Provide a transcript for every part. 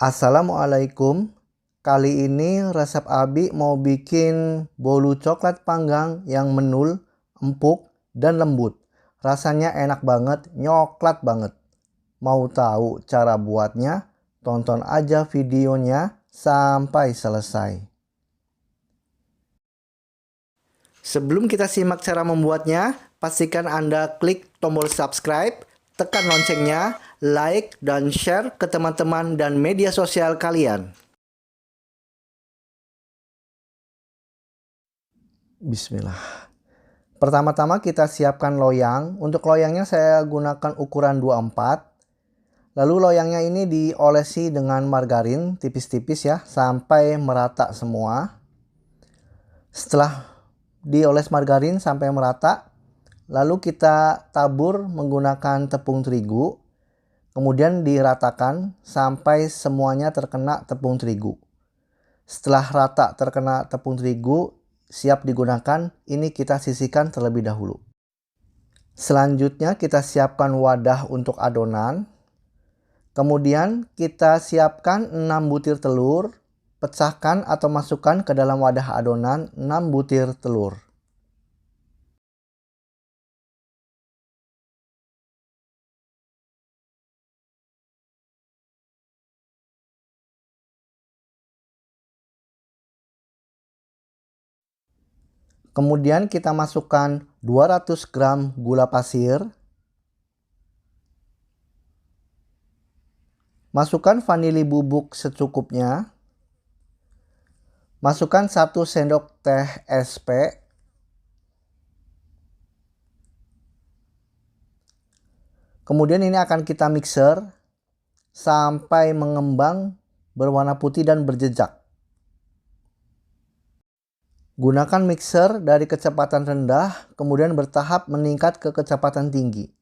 Assalamualaikum. Kali ini resep Abi mau bikin bolu coklat panggang yang menul, empuk, dan lembut. Rasanya enak banget, nyoklat banget. Mau tahu cara buatnya? Tonton aja videonya sampai selesai. Sebelum kita simak cara membuatnya, pastikan Anda klik tombol subscribe, tekan loncengnya, like, dan share ke teman-teman dan media sosial kalian. Bismillah. Pertama-tama kita siapkan loyang. Untuk loyangnya saya gunakan ukuran 24. Lalu loyangnya ini diolesi dengan margarin tipis-tipis ya, sampai merata semua. Setelah dioles margarin sampai merata, lalu kita tabur menggunakan tepung terigu. Kemudian diratakan sampai semuanya terkena tepung terigu. Setelah rata terkena tepung terigu, siap digunakan, ini kita sisihkan terlebih dahulu. Selanjutnya kita siapkan wadah untuk adonan. Kemudian kita siapkan 6 butir telur. Pecahkan atau masukkan ke dalam wadah adonan 6 butir telur. Kemudian kita masukkan 200 gram gula pasir. Masukkan vanili bubuk secukupnya. Masukkan 1 sendok teh SP. Kemudian ini akan kita mixer sampai mengembang berwarna putih dan berjejak. Gunakan mixer dari kecepatan rendah, kemudian bertahap meningkat ke kecepatan tinggi.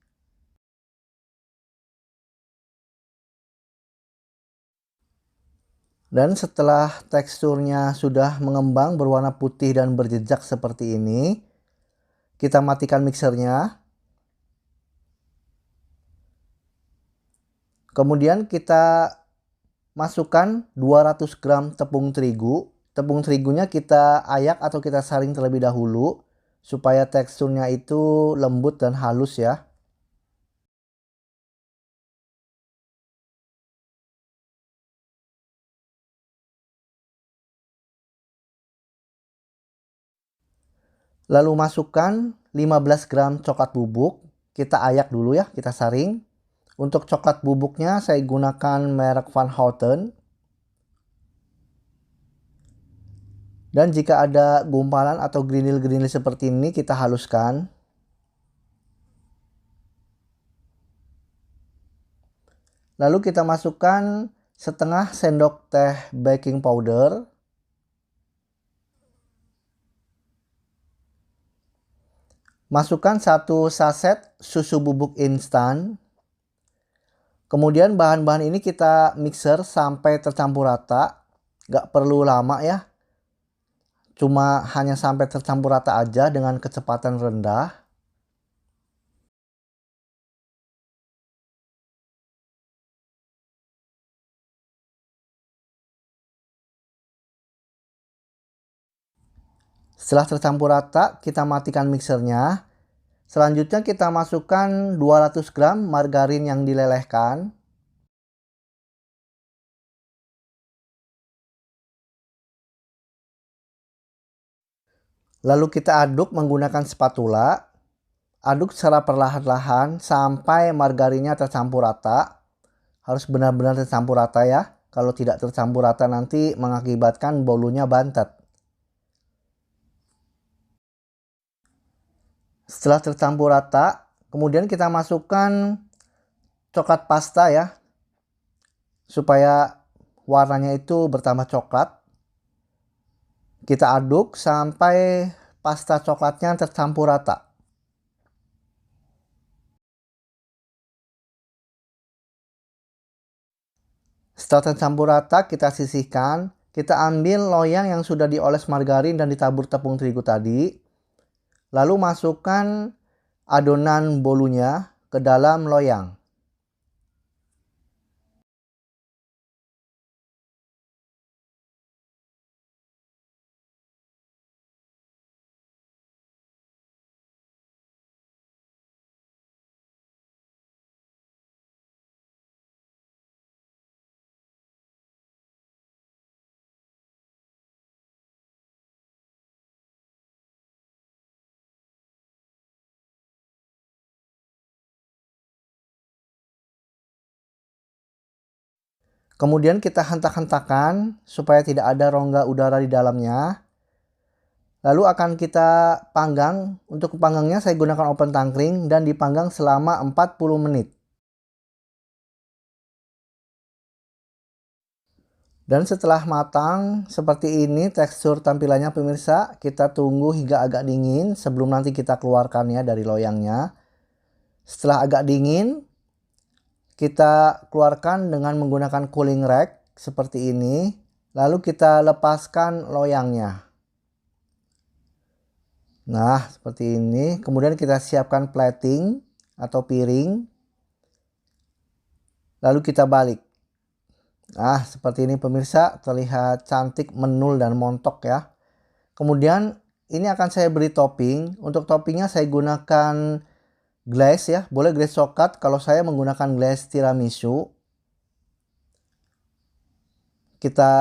Dan setelah teksturnya sudah mengembang berwarna putih dan berjejak seperti ini, kita matikan mixernya. Kemudian kita masukkan 200 gram tepung terigu. Tepung terigunya kita ayak atau kita saring terlebih dahulu supaya teksturnya itu lembut dan halus ya. Lalu masukkan 15 gram coklat bubuk. Kita ayak dulu ya, kita saring. Untuk coklat bubuknya saya gunakan merek Van Houten. Dan jika ada gumpalan atau gerinil-gerinil seperti ini, kita haluskan. Lalu kita masukkan setengah sendok teh baking powder. Masukkan 1 saset susu bubuk instan. Kemudian bahan-bahan ini kita mixer sampai tercampur rata. Gak perlu lama ya. Cuma hanya sampai tercampur rata aja dengan kecepatan rendah. Setelah tercampur rata, kita matikan mixernya. Selanjutnya kita masukkan 200 gram margarin yang dilelehkan. Lalu kita aduk menggunakan spatula. Aduk secara perlahan-lahan sampai margarinnya tercampur rata. Harus benar-benar tercampur rata ya. Kalau tidak tercampur rata nanti mengakibatkan bolunya bantet. Setelah tercampur rata, kemudian kita masukkan coklat pasta ya. Supaya warnanya itu bertambah coklat. Kita aduk sampai pasta coklatnya tercampur rata. Setelah tercampur rata, kita sisihkan. Kita ambil loyang yang sudah dioles margarin dan ditabur tepung terigu tadi. Lalu masukkan adonan bolunya ke dalam loyang. Kemudian kita hentak-hentakan supaya tidak ada rongga udara di dalamnya. Lalu akan kita panggang. Untuk panggangnya saya gunakan open tangkring dan dipanggang selama 40 menit. Dan setelah matang seperti ini tekstur tampilannya pemirsa, kita tunggu hingga agak dingin sebelum nanti kita keluarkannya dari loyangnya. Setelah agak dingin, kita keluarkan dengan menggunakan cooling rack seperti ini. Lalu kita lepaskan loyangnya. Nah, seperti ini. Kemudian kita siapkan plating atau piring. Lalu kita balik. Nah, seperti ini pemirsa, terlihat cantik, menul dan montok ya. Kemudian ini akan saya beri topping. Untuk toppingnya saya gunakan glaze ya. Boleh glaze coklat, kalau saya menggunakan glaze tiramisu. Kita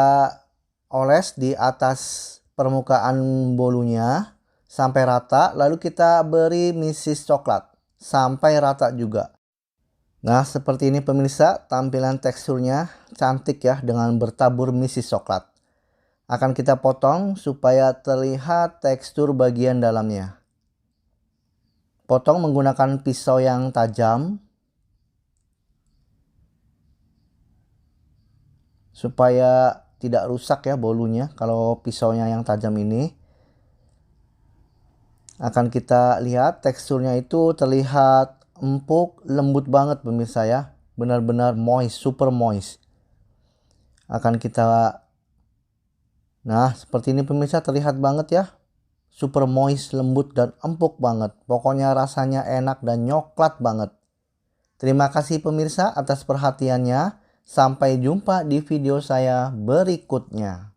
oles di atas permukaan bolunya sampai rata. Lalu kita beri misis coklat sampai rata juga. Nah, seperti ini pemirsa, tampilan teksturnya cantik ya dengan bertabur misis coklat. Akan kita potong supaya terlihat tekstur bagian dalamnya. Potong menggunakan pisau yang tajam supaya tidak rusak ya bolunya. Kalau pisaunya yang tajam ini, akan kita lihat teksturnya itu terlihat empuk, lembut banget pemirsa ya. Benar-benar moist, super moist. Nah, seperti ini pemirsa, terlihat banget ya. Super moist, lembut dan empuk banget. Pokoknya rasanya enak dan nyoklat banget. Terima kasih pemirsa atas perhatiannya. Sampai jumpa di video saya berikutnya.